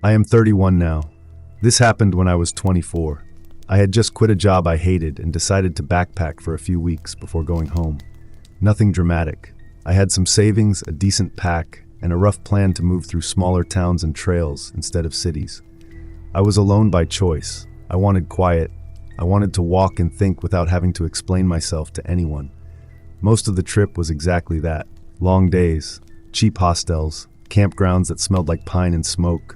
I am 31 now. This happened when I was 24. I had just quit a job I hated and decided to backpack for a few weeks before going home. Nothing dramatic. I had some savings, a decent pack, and a rough plan to move through smaller towns and trails instead of cities. I was alone by choice. I wanted quiet. I wanted to walk and think without having to explain myself to anyone. Most of the trip was exactly that. Long days, cheap hostels, campgrounds that smelled like pine and smoke,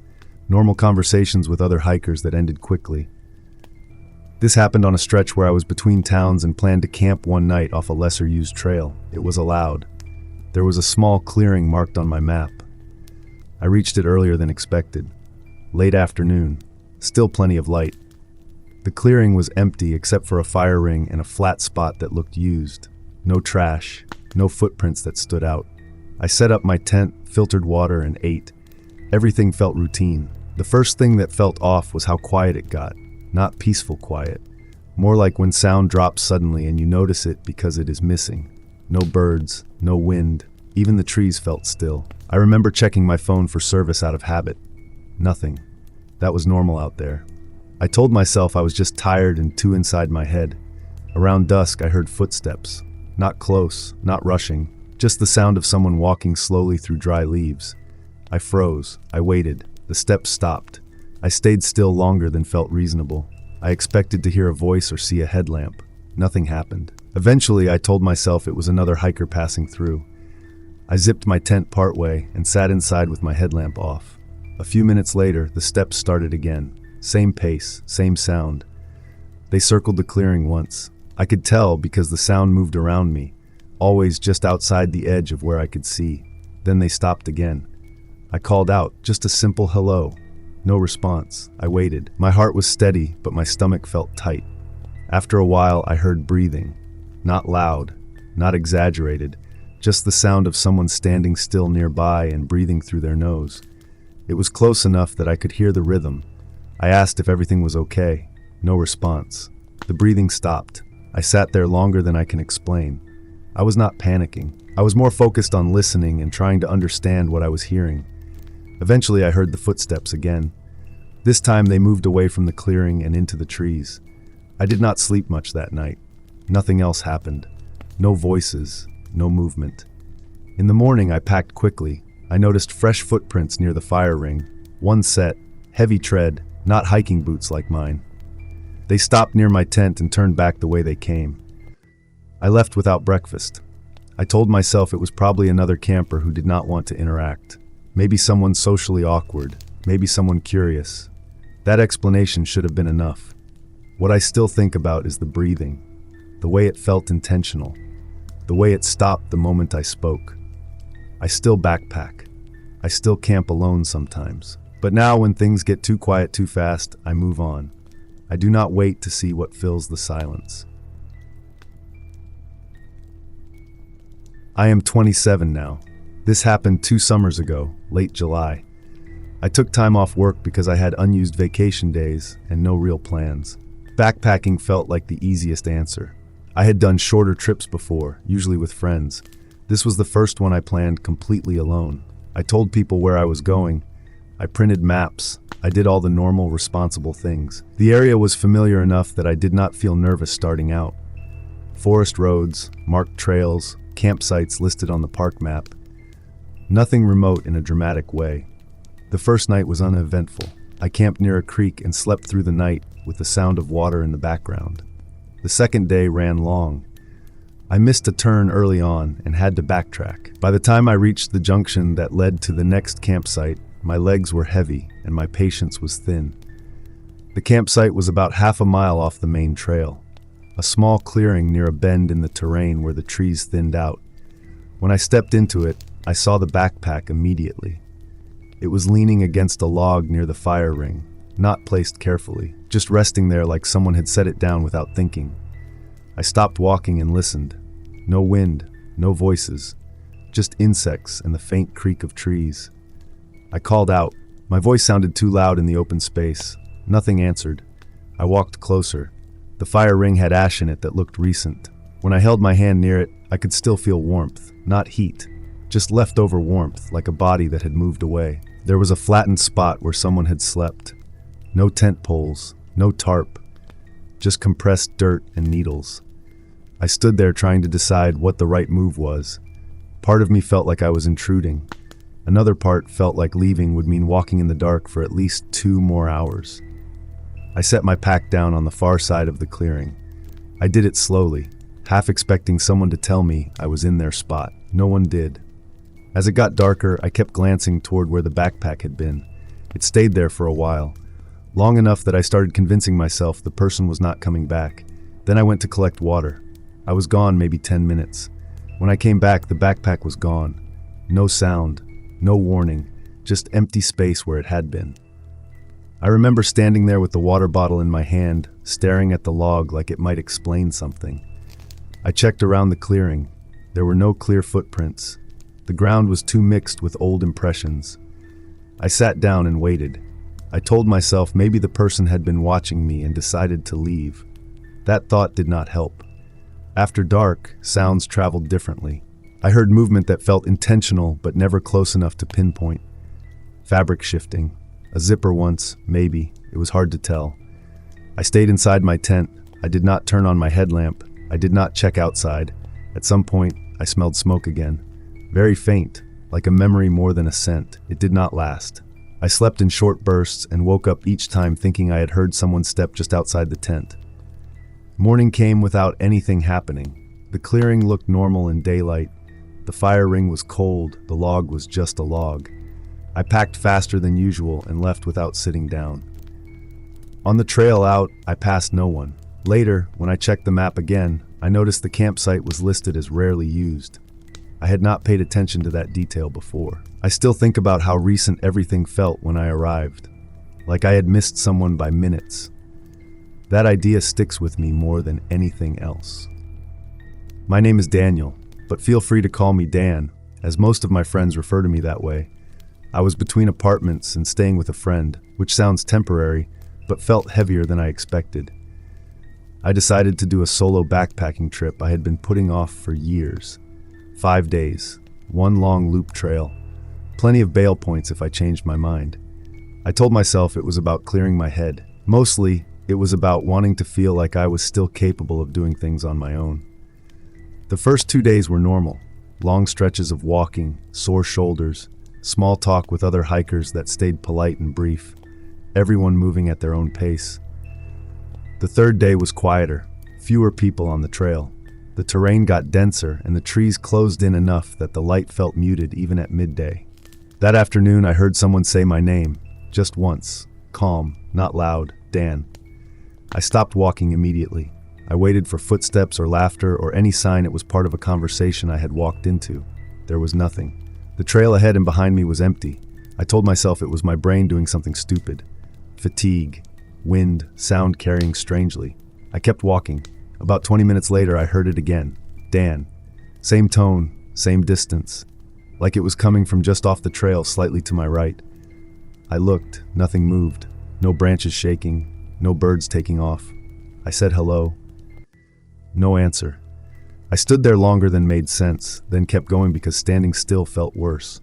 normal conversations with other hikers that ended quickly. This happened on a stretch where I was between towns and planned to camp one night off a lesser-used trail. It was allowed. There was a small clearing marked on my map. I reached it earlier than expected. Late afternoon, still plenty of light. The clearing was empty except for a fire ring and a flat spot that looked used. No trash, no footprints that stood out. I set up my tent, filtered water, and ate. Everything felt routine. The first thing that felt off was how quiet it got. Not peaceful quiet. More like when sound drops suddenly and you notice it because it is missing. No birds, no wind. Even the trees felt still. I remember checking my phone for service out of habit. Nothing. That was normal out there. I told myself I was just tired and too inside my head. Around dusk, I heard footsteps. Not close, not rushing, just the sound of someone walking slowly through dry leaves. I froze. I waited. The steps stopped. I stayed still longer than felt reasonable. I expected to hear a voice or see a headlamp. Nothing happened. Eventually, I told myself it was another hiker passing through. I zipped my tent partway and sat inside with my headlamp off. A few minutes later, the steps started again. Same pace, same sound. They circled the clearing once. I could tell because the sound moved around me, always just outside the edge of where I could see. Then they stopped again. I called out, just a simple hello. No response. I waited. My heart was steady, but my stomach felt tight. After a while, I heard breathing. Not loud, not exaggerated, just the sound of someone standing still nearby and breathing through their nose. It was close enough that I could hear the rhythm. I asked if everything was okay. No response. The breathing stopped. I sat there longer than I can explain. I was not panicking. I was more focused on listening and trying to understand what I was hearing. Eventually, I heard the footsteps again. This time, they moved away from the clearing and into the trees. I did not sleep much that night. Nothing else happened. No voices, no movement. In the morning, I packed quickly. I noticed fresh footprints near the fire ring. One set, heavy tread, not hiking boots like mine. They stopped near my tent and turned back the way they came. I left without breakfast. I told myself it was probably another camper who did not want to interact. Maybe someone socially awkward, maybe someone curious. That explanation should have been enough. What I still think about is the breathing, the way it felt intentional, the way it stopped the moment I spoke. I still backpack. I still camp alone sometimes. But now when things get too quiet too fast, I move on. I do not wait to see what fills the silence. I am 27 now. This happened 2 summers ago, late July. I took time off work because I had unused vacation days and no real plans. Backpacking felt like the easiest answer. I had done shorter trips before, usually with friends. This was the first one I planned completely alone. I told people where I was going. I printed maps. I did all the normal, responsible things. The area was familiar enough that I did not feel nervous starting out. Forest roads, marked trails, campsites listed on the park map. Nothing remote in a dramatic way. The first night was uneventful. I camped near a creek and slept through the night with the sound of water in the background. The second day ran long. I missed a turn early on and had to backtrack. By the time I reached the junction that led to the next campsite, my legs were heavy and my patience was thin. The campsite was about half a mile off the main trail, a small clearing near a bend in the terrain where the trees thinned out. When I stepped into it, I saw the backpack immediately. It was leaning against a log near the fire ring, not placed carefully, just resting there like someone had set it down without thinking. I stopped walking and listened. No wind, no voices, just insects and the faint creak of trees. I called out. My voice sounded too loud in the open space. Nothing answered. I walked closer. The fire ring had ash in it that looked recent. When I held my hand near it, I could still feel warmth, not heat, just leftover warmth, like a body that had moved away. There was a flattened spot where someone had slept. No tent poles, no tarp, just compressed dirt and needles. I stood there trying to decide what the right move was. Part of me felt like I was intruding. Another part felt like leaving would mean walking in the dark for at least 2 more hours. I set my pack down on the far side of the clearing. I did it slowly, half expecting someone to tell me I was in their spot. No one did. As it got darker, I kept glancing toward where the backpack had been. It stayed there for a while, long enough that I started convincing myself the person was not coming back. Then I went to collect water. I was gone maybe 10 minutes. When I came back, the backpack was gone. No sound, no warning, just empty space where it had been. I remember standing there with the water bottle in my hand, staring at the log like it might explain something. I checked around the clearing. There were no clear footprints. The ground was too mixed with old impressions. I sat down and waited. I told myself maybe the person had been watching me and decided to leave. That thought did not help. After dark, sounds traveled differently. I heard movement that felt intentional but never close enough to pinpoint. Fabric shifting. A zipper once, maybe. It was hard to tell. I stayed inside my tent. I did not turn on my headlamp. I did not check outside. At some point, I smelled smoke again. Very faint, like a memory more than a scent. It did not last. I slept in short bursts and woke up each time thinking I had heard someone step just outside the tent. Morning came without anything happening. The clearing looked normal in daylight. The fire ring was cold. The log was just a log. I packed faster than usual and left without sitting down. On the trail out, I passed no one. Later, when I checked the map again, I noticed the campsite was listed as rarely used. I had not paid attention to that detail before. I still think about how recent everything felt when I arrived, like I had missed someone by minutes. That idea sticks with me more than anything else. My name is Daniel, but feel free to call me Dan, as most of my friends refer to me that way. I was between apartments and staying with a friend, which sounds temporary, but felt heavier than I expected. I decided to do a solo backpacking trip I had been putting off for years. 5 days, one long loop trail, plenty of bail points if I changed my mind. I told myself it was about clearing my head. Mostly, it was about wanting to feel like I was still capable of doing things on my own. The first 2 days were normal, long stretches of walking, sore shoulders, small talk with other hikers that stayed polite and brief, everyone moving at their own pace. The third day was quieter, fewer people on the trail. The terrain got denser and the trees closed in enough that the light felt muted even at midday. That afternoon I heard someone say my name, just once, calm, not loud, Dan. I stopped walking immediately. I waited for footsteps or laughter or any sign it was part of a conversation I had walked into. There was nothing. The trail ahead and behind me was empty. I told myself it was my brain doing something stupid. Fatigue, wind, sound carrying strangely. I kept walking. About 20 minutes later, I heard it again. Dan. Same tone, same distance. Like it was coming from just off the trail, slightly to my right. I looked. Nothing moved. No branches shaking. No birds taking off. I said hello. No answer. I stood there longer than made sense, then kept going because standing still felt worse.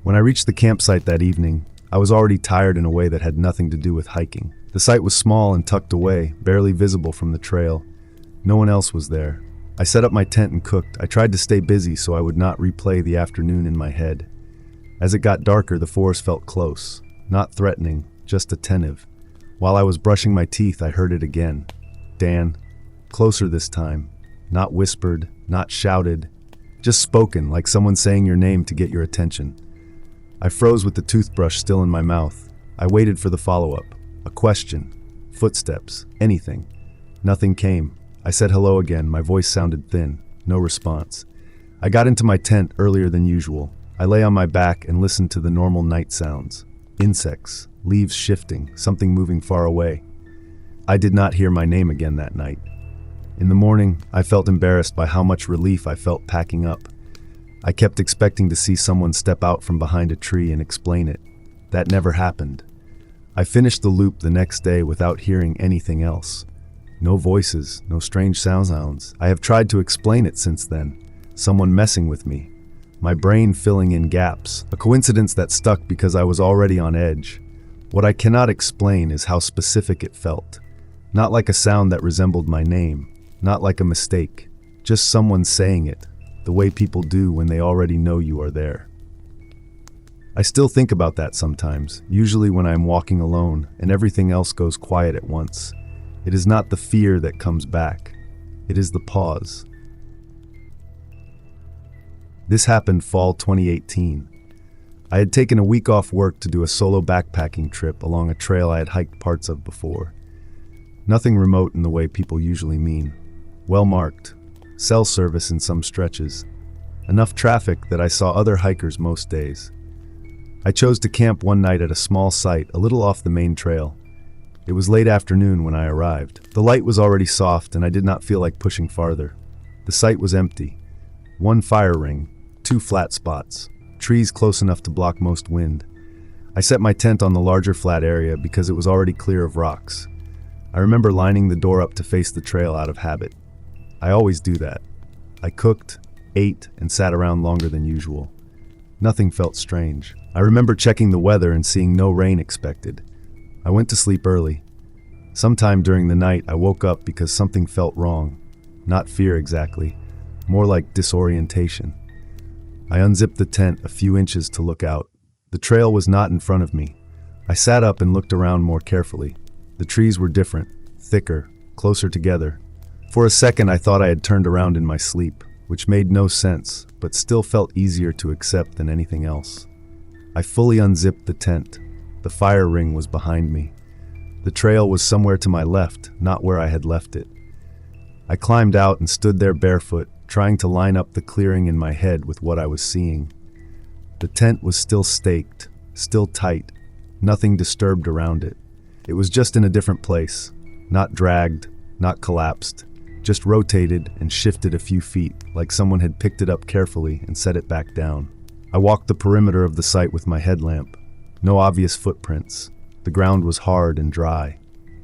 When I reached the campsite that evening, I was already tired in a way that had nothing to do with hiking. The site was small and tucked away, barely visible from the trail. No one else was there. I set up my tent and cooked. I tried to stay busy so I would not replay the afternoon in my head. As it got darker, the forest felt close. Not threatening, just attentive. While I was brushing my teeth, I heard it again. Dan. Closer this time. Not whispered, not shouted. Just spoken, like someone saying your name to get your attention. I froze with the toothbrush still in my mouth. I waited for the follow-up. A question. Footsteps. Anything. Nothing came. I said hello again. My voice sounded thin. No response. I got into my tent earlier than usual. I lay on my back and listened to the normal night sounds. Insects. Leaves shifting, something moving far away. I did not hear my name again that night. In the morning, I felt embarrassed by how much relief I felt packing up. I kept expecting to see someone step out from behind a tree and explain it. That never happened. I finished the loop the next day without hearing anything else. No voices, no strange sounds. I have tried to explain it since then. Someone messing with me. my brain filling in gaps, a coincidence that stuck because I was already on edge. What I cannot explain is how specific it felt. Not like a sound that resembled my name, not like a mistake, just someone saying it, the way people do when they already know you are there. I still think about that sometimes, usually when I'm walking alone and everything else goes quiet at once. It is not the fear that comes back. It is the pause. This happened fall 2018. I had taken a week off work to do a solo backpacking trip along a trail I had hiked parts of before. Nothing remote in the way people usually mean. Well marked. Cell service in some stretches. Enough traffic that I saw other hikers most days. I chose to camp one night at a small site a little off the main trail. It was late afternoon when I arrived. The light was already soft and I did not feel like pushing farther. The site was empty. One fire ring, 2 flat spots, trees close enough to block most wind. I set my tent on the larger flat area because it was already clear of rocks. I remember lining the door up to face the trail out of habit. I always do that. I cooked, ate, and sat around longer than usual. Nothing felt strange. I remember checking the weather and seeing no rain expected. I went to sleep early. Sometime during the night, I woke up because something felt wrong. Not fear exactly, more like disorientation. I unzipped the tent a few inches to look out. The trail was not in front of me. I sat up and looked around more carefully. The trees were different, thicker, closer together. For a second, I thought I had turned around in my sleep, which made no sense, but still felt easier to accept than anything else. I fully unzipped the tent. The fire ring was behind me. The trail was somewhere to my left, not where I had left it. I climbed out and stood there barefoot, trying to line up the clearing in my head with what I was seeing. The tent was still staked, still tight, nothing disturbed around it. It was just in a different place, not dragged, not collapsed, just rotated and shifted a few feet, like someone had picked it up carefully and set it back down. I walked the perimeter of the site with my headlamp. No obvious footprints. The ground was hard and dry.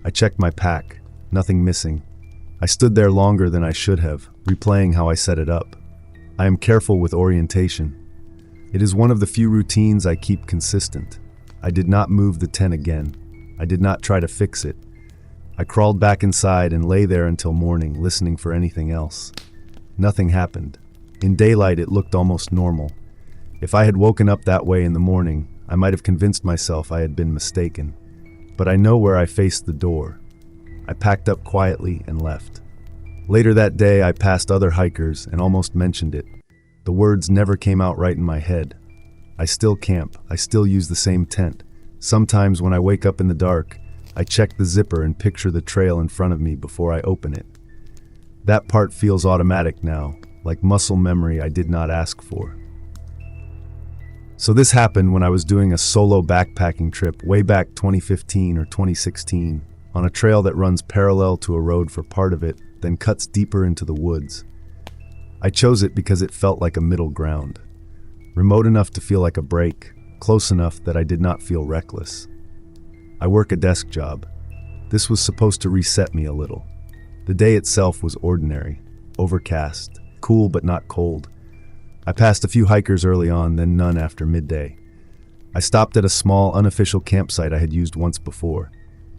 I checked my pack. Nothing missing. I stood there longer than I should have, replaying how I set it up. I am careful with orientation. It is one of the few routines I keep consistent. I did not move the tent again. I did not try to fix it. I crawled back inside and lay there until morning, listening for anything else. Nothing happened. In daylight, it looked almost normal. If I had woken up that way in the morning, I might have convinced myself I had been mistaken. But I know where I faced the door. I packed up quietly and left. Later that day, I passed other hikers and almost mentioned it. The words never came out right in my head. I still camp. I still use the same tent. Sometimes when I wake up in the dark, I check the zipper and picture the trail in front of me before I open it. That part feels automatic now, like muscle memory I did not ask for. So this happened when I was doing a solo backpacking trip way back 2015 or 2016 on a trail that runs parallel to a road for part of it, then cuts deeper into the woods. I chose it because it felt like a middle ground. Remote enough to feel like a break, close enough that I did not feel reckless. I work a desk job. This was supposed to reset me a little. The day itself was ordinary, overcast, cool but not cold. I passed a few hikers early on, then none after midday. I stopped at a small, unofficial campsite I had used once before.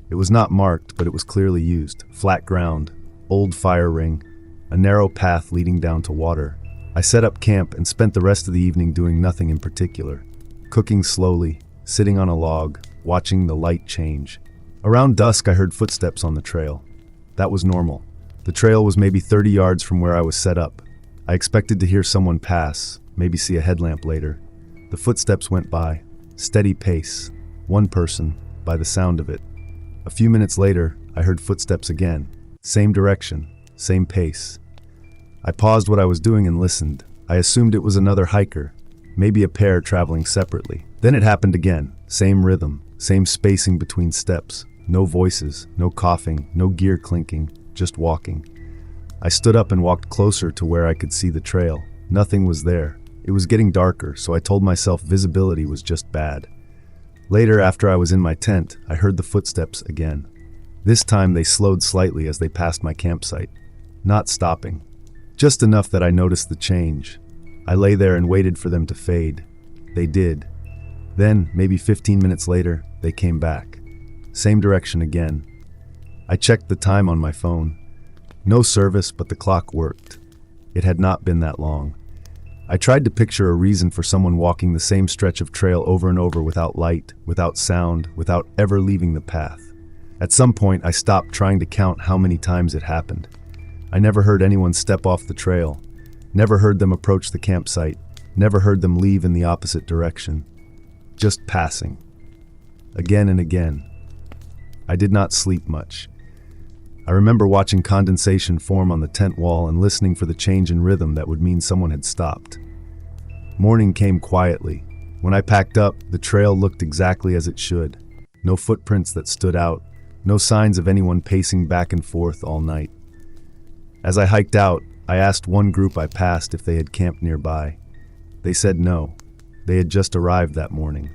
It was not marked, but it was clearly used. Flat ground, old fire ring, a narrow path leading down to water. I set up camp and spent the rest of the evening doing nothing in particular. Cooking slowly, sitting on a log, watching the light change. Around dusk, I heard footsteps on the trail. That was normal. The trail was maybe 30 yards from where I was set up. I expected to hear someone pass, maybe see a headlamp later. The footsteps went by, steady pace, one person, by the sound of it. A few minutes later, I heard footsteps again, same direction, same pace. I paused what I was doing and listened. I assumed it was another hiker, maybe a pair traveling separately. Then it happened again, same rhythm, same spacing between steps, no voices, no coughing, no gear clinking, just walking. I stood up and walked closer to where I could see the trail. Nothing was there. It was getting darker, so I told myself visibility was just bad. Later, after I was in my tent, I heard the footsteps again. This time they slowed slightly as they passed my campsite, not stopping. Just enough that I noticed the change. I lay there and waited for them to fade. They did. Then, maybe 15 minutes later, they came back. Same direction again. I checked the time on my phone. No service, but the clock worked. It had not been that long. I tried to picture a reason for someone walking the same stretch of trail over and over without light, without sound, without ever leaving the path. At some point, I stopped trying to count how many times it happened. I never heard anyone step off the trail, never heard them approach the campsite, never heard them leave in the opposite direction. Just passing. Again and again. I did not sleep much. I remember watching condensation form on the tent wall and listening for the change in rhythm that would mean someone had stopped. Morning came quietly. When I packed up, the trail looked exactly as it should. No footprints that stood out, no signs of anyone pacing back and forth all night. As I hiked out, I asked one group I passed if they had camped nearby. They said no. They had just arrived that morning.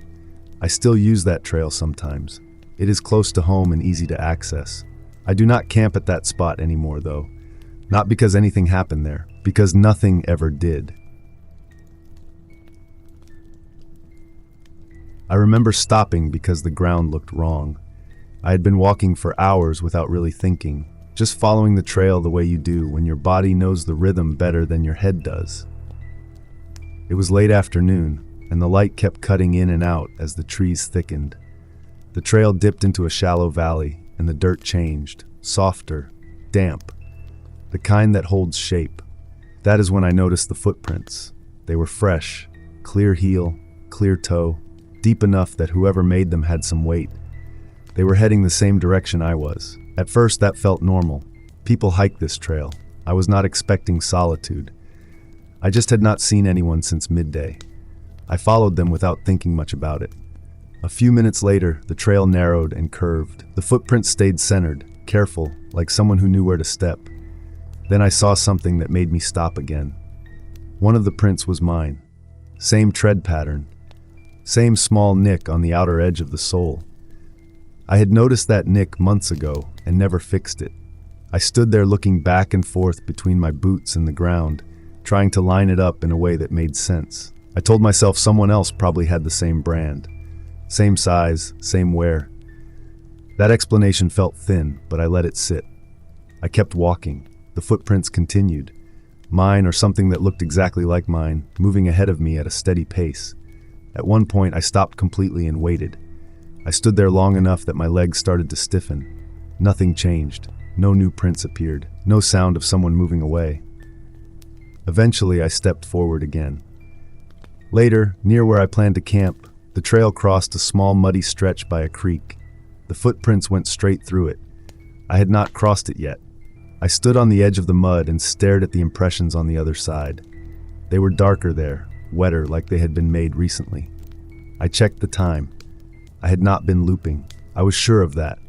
I still use that trail sometimes. It is close to home and easy to access. I do not camp at that spot anymore, though. Not because anything happened there, because nothing ever did. I remember stopping because the ground looked wrong. I had been walking for hours without really thinking, just following the trail the way you do when your body knows the rhythm better than your head does. It was late afternoon, and the light kept cutting in and out as the trees thickened. The trail dipped into a shallow valley, and the dirt changed, softer, damp, the kind that holds shape. That is when I noticed the footprints. They were fresh, clear heel, clear toe, deep enough that whoever made them had some weight. They were heading the same direction I was. At first, that felt normal. People hike this trail. I was not expecting solitude. I just had not seen anyone since midday. I followed them without thinking much about it. A few minutes later, the trail narrowed and curved. The footprints stayed centered, careful, like someone who knew where to step. Then I saw something that made me stop again. One of the prints was mine. Same tread pattern. Same small nick on the outer edge of the sole. I had noticed that nick months ago and never fixed it. I stood there looking back and forth between my boots and the ground, trying to line it up in a way that made sense. I told myself someone else probably had the same brand. Same size, same wear. That explanation felt thin, but I let it sit. I kept walking. The footprints continued. Mine, or something that looked exactly like mine, moving ahead of me at a steady pace. At one point, I stopped completely and waited. I stood there long enough that my legs started to stiffen. Nothing changed. No new prints appeared. No sound of someone moving away. Eventually, I stepped forward again. Later, near where I planned to camp, the trail crossed a small muddy stretch by a creek. The footprints went straight through it. I had not crossed it yet. I stood on the edge of the mud and stared at the impressions on the other side. They were darker there, wetter like they had been made recently. I checked the time. I had not been looping. I was sure of that.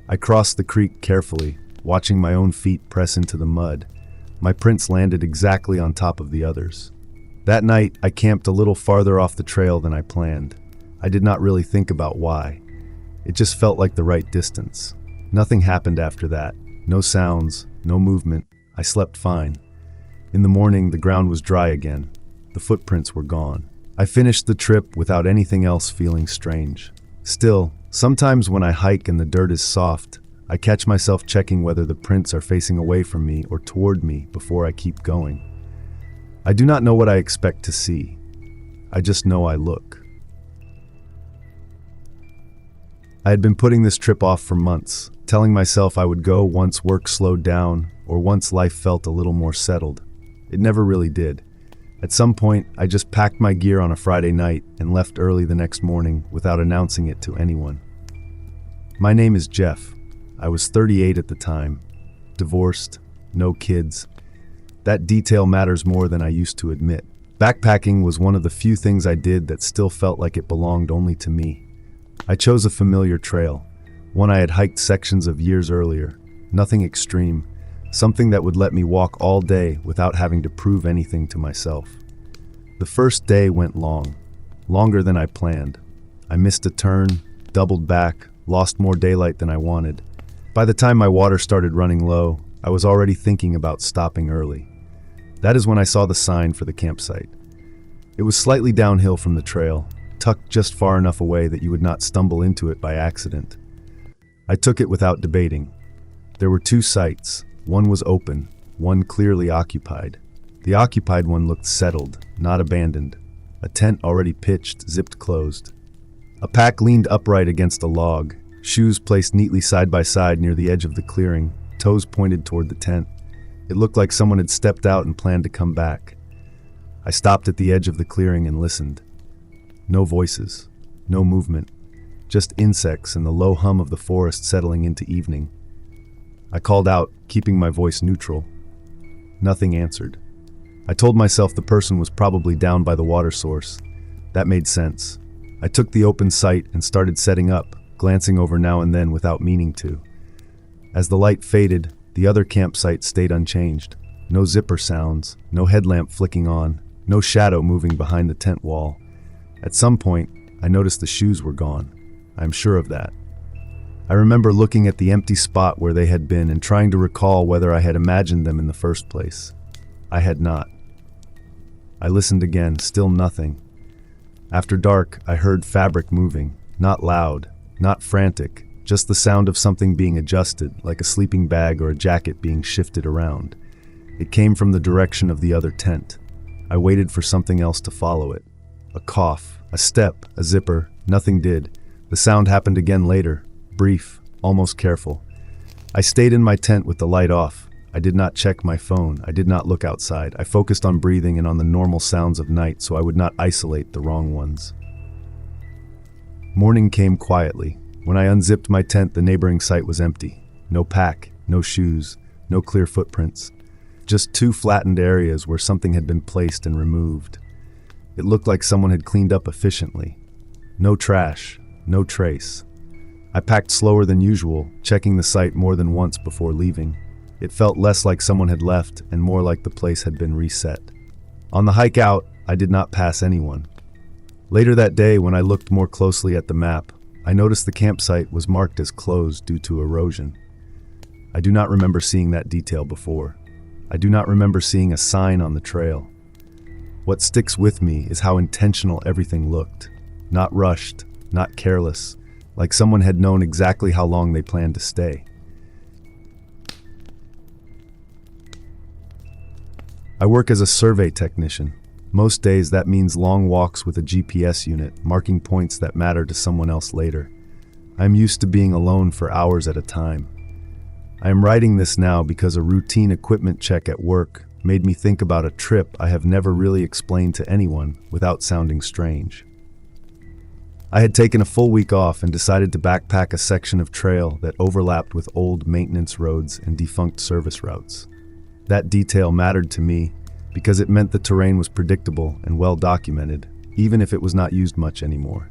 I crossed the creek carefully, watching my own feet press into the mud. My prints landed exactly on top of the others. That night, I camped a little farther off the trail than I planned. I did not really think about why. It just felt like the right distance. Nothing happened after that. No sounds, no movement. I slept fine. In the morning, the ground was dry again. The footprints were gone. I finished the trip without anything else feeling strange. Still, sometimes when I hike and the dirt is soft, I catch myself checking whether the prints are facing away from me or toward me before I keep going. I do not know what I expect to see. I just know I look. I had been putting this trip off for months, telling myself I would go once work slowed down or once life felt a little more settled. It never really did. At some point, I just packed my gear on a Friday night and left early the next morning without announcing it to anyone. My name is Jeff. I was 38 at the time, divorced, no kids. That detail matters more than I used to admit. Backpacking was one of the few things I did that still felt like it belonged only to me. I chose a familiar trail, one I had hiked sections of years earlier. Nothing extreme, something that would let me walk all day without having to prove anything to myself. The first day went long, longer than I planned. I missed a turn, doubled back, lost more daylight than I wanted. By the time my water started running low, I was already thinking about stopping early. That is when I saw the sign for the campsite. It was slightly downhill from the trail, tucked just far enough away that you would not stumble into it by accident. I took it without debating. There were two sites. One was open, one clearly occupied. The occupied one looked settled, not abandoned. A tent already pitched, zipped closed. A pack leaned upright against a log, shoes placed neatly side by side near the edge of the clearing, toes pointed toward the tent. It looked like someone had stepped out and planned to come back. I stopped at the edge of the clearing and listened. No voices, no movement, just insects and the low hum of the forest settling into evening. I called out, keeping my voice neutral. Nothing answered. I told myself the person was probably down by the water source. That made sense. I took the open site and started setting up, glancing over now and then without meaning to. As the light faded, the other campsite stayed unchanged. No zipper sounds, no headlamp flicking on, no shadow moving behind the tent wall. At some point, I noticed the shoes were gone. I'm sure of that. I remember looking at the empty spot where they had been and trying to recall whether I had imagined them in the first place. I had not. I listened again, still nothing. After dark, I heard fabric moving, not loud, not frantic, just the sound of something being adjusted, like a sleeping bag or a jacket being shifted around. It came from the direction of the other tent. I waited for something else to follow it. A cough, a step, a zipper, nothing did. The sound happened again later, brief, almost careful. I stayed in my tent with the light off. I did not check my phone. I did not look outside. I focused on breathing and on the normal sounds of night so I would not isolate the wrong ones. Morning came quietly. When I unzipped my tent, the neighboring site was empty. No pack, no shoes, no clear footprints. Just two flattened areas where something had been placed and removed. It looked like someone had cleaned up efficiently. No trash, no trace. I packed slower than usual, checking the site more than once before leaving. It felt less like someone had left and more like the place had been reset. On the hike out, I did not pass anyone. Later that day, when I looked more closely at the map, I noticed the campsite was marked as closed due to erosion. I do not remember seeing that detail before. I do not remember seeing a sign on the trail. What sticks with me is how intentional everything looked. Not rushed, not careless, like someone had known exactly how long they planned to stay. I work as a survey technician. Most days that means long walks with a GPS unit, marking points that matter to someone else later. I'm used to being alone for hours at a time. I am writing this now because a routine equipment check at work made me think about a trip I have never really explained to anyone without sounding strange. I had taken a full week off and decided to backpack a section of trail that overlapped with old maintenance roads and defunct service routes. That detail mattered to me because it meant the terrain was predictable and well documented, even if it was not used much anymore.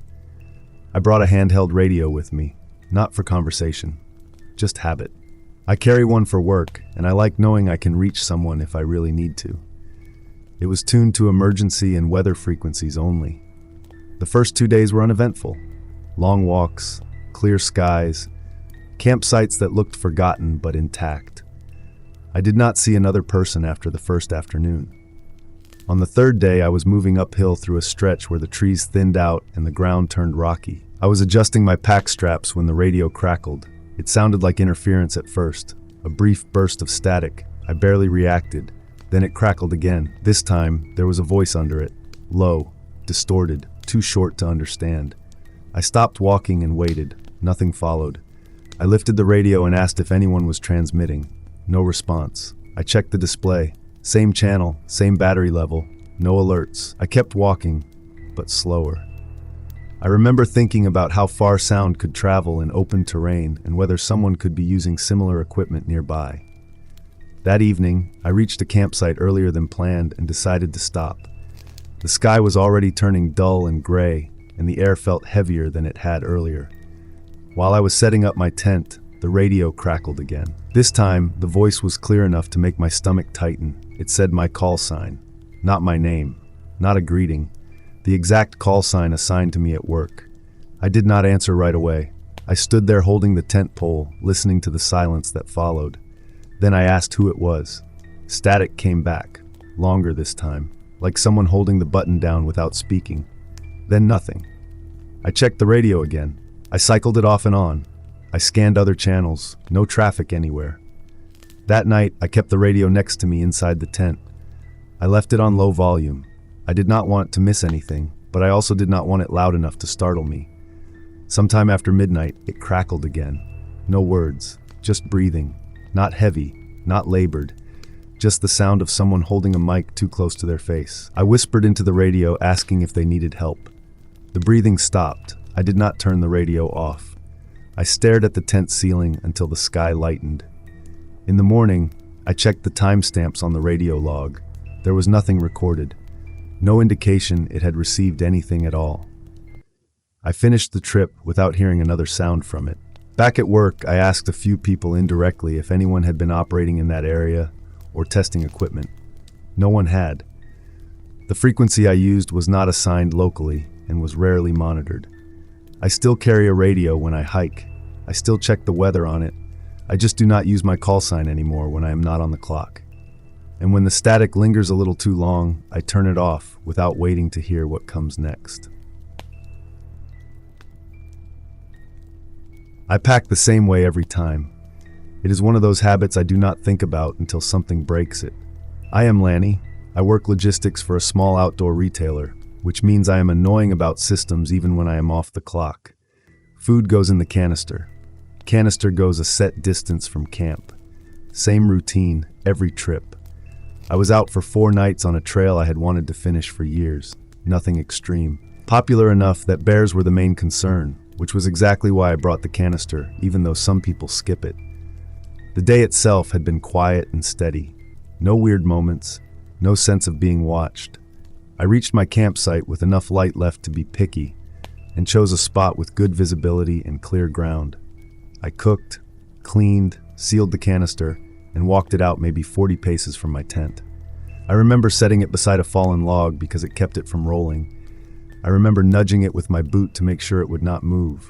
I brought a handheld radio with me, not for conversation, just habit. I carry one for work, and I like knowing I can reach someone if I really need to. It was tuned to emergency and weather frequencies only. The first 2 days were uneventful. Long walks, clear skies, campsites that looked forgotten but intact. I did not see another person after the first afternoon. On the third day, I was moving uphill through a stretch where the trees thinned out and the ground turned rocky. I was adjusting my pack straps when the radio crackled. It sounded like interference at first, a brief burst of static. I barely reacted. Then it crackled again. This time, there was a voice under it, low, distorted, too short to understand. I stopped walking and waited. Nothing followed. I lifted the radio and asked if anyone was transmitting. No response. I checked the display. Same channel, same battery level, no alerts. I kept walking, but slower. I remember thinking about how far sound could travel in open terrain and whether someone could be using similar equipment nearby. That evening, I reached a campsite earlier than planned and decided to stop. The sky was already turning dull and gray, and the air felt heavier than it had earlier. While I was setting up my tent, the radio crackled again. This time, the voice was clear enough to make my stomach tighten. It said my call sign, not my name, not a greeting, the exact call sign assigned to me at work. I did not answer right away. I stood there holding the tent pole, listening to the silence that followed. Then I asked who it was. Static came back, longer this time. like someone holding the button down without speaking. Then nothing. I checked the radio again. I cycled it off and on. I scanned other channels. No traffic anywhere. That night, I kept the radio next to me inside the tent. I left it on low volume. I did not want to miss anything, but I also did not want it loud enough to startle me. Sometime after midnight, it crackled again. No words, just breathing. Not heavy, not labored. Just the sound of someone holding a mic too close to their face. I whispered into the radio, asking if they needed help. The breathing stopped. I did not turn the radio off. I stared at the tent ceiling until the sky lightened. In the morning, I checked the timestamps on the radio log. There was nothing recorded. No indication it had received anything at all. I finished the trip without hearing another sound from it. Back at work, I asked a few people indirectly if anyone had been operating in that area or testing equipment. No one had. The frequency I used was not assigned locally and was rarely monitored. I still carry a radio when I hike. I still check the weather on it. I just do not use my call sign anymore when I am not on the clock. And when the static lingers a little too long, I turn it off without waiting to hear what comes next. I pack the same way every time. It is one of those habits I do not think about until something breaks it. I am Lanny. I work logistics for a small outdoor retailer, which means I am annoying about systems even when I am off the clock. Food goes in the canister. Canister goes a set distance from camp. Same routine, every trip. I was out for 4 nights on a trail I had wanted to finish for years. Nothing extreme. Popular enough that bears were the main concern, which was exactly why I brought the canister, even though some people skip it. The day itself had been quiet and steady. No weird moments, no sense of being watched. I reached my campsite with enough light left to be picky, and chose a spot with good visibility and clear ground. I cooked, cleaned, sealed the canister, and walked it out maybe 40 paces from my tent. I remember setting it beside a fallen log because it kept it from rolling. I remember nudging it with my boot to make sure it would not move.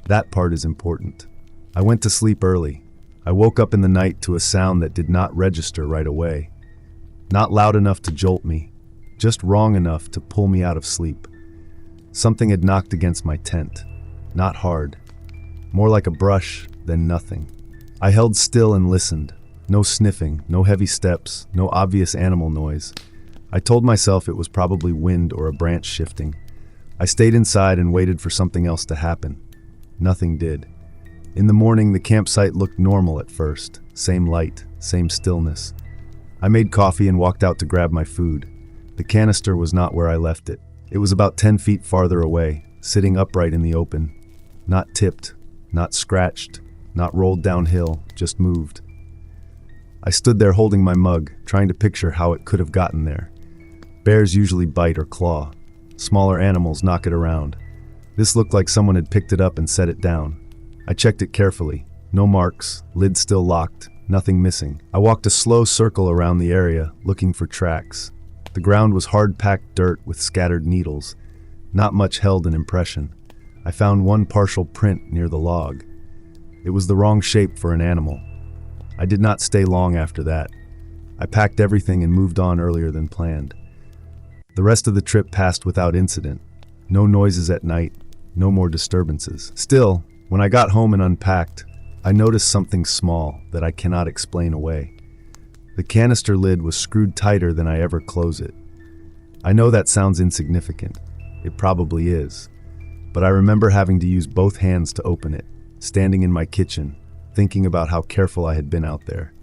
That part is important. I went to sleep early. I woke up in the night to a sound that did not register right away. Not loud enough to jolt me, just wrong enough to pull me out of sleep. Something had knocked against my tent. Not hard. More like a brush than nothing. I held still and listened. No sniffing, no heavy steps, no obvious animal noise. I told myself it was probably wind or a branch shifting. I stayed inside and waited for something else to happen. Nothing did. In the morning, the campsite looked normal at first. Same light, same stillness. I made coffee and walked out to grab my food. The canister was not where I left it. It was about 10 feet farther away, sitting upright in the open. Not tipped, not scratched, not rolled downhill, just moved. I stood there holding my mug, trying to picture how it could have gotten there. Bears usually bite or claw. Smaller animals knock it around. This looked like someone had picked it up and set it down. I checked it carefully. No marks, lid still locked, nothing missing. I walked a slow circle around the area, looking for tracks. The ground was hard-packed dirt with scattered needles. Not much held an impression. I found one partial print near the log. It was the wrong shape for an animal. I did not stay long after that. I packed everything and moved on earlier than planned. The rest of the trip passed without incident. No noises at night, no more disturbances. Still, when I got home and unpacked, I noticed something small that I cannot explain away. The canister lid was screwed tighter than I ever close it. I know that sounds insignificant. It probably is. But I remember having to use both hands to open it, standing in my kitchen, thinking about how careful I had been out there.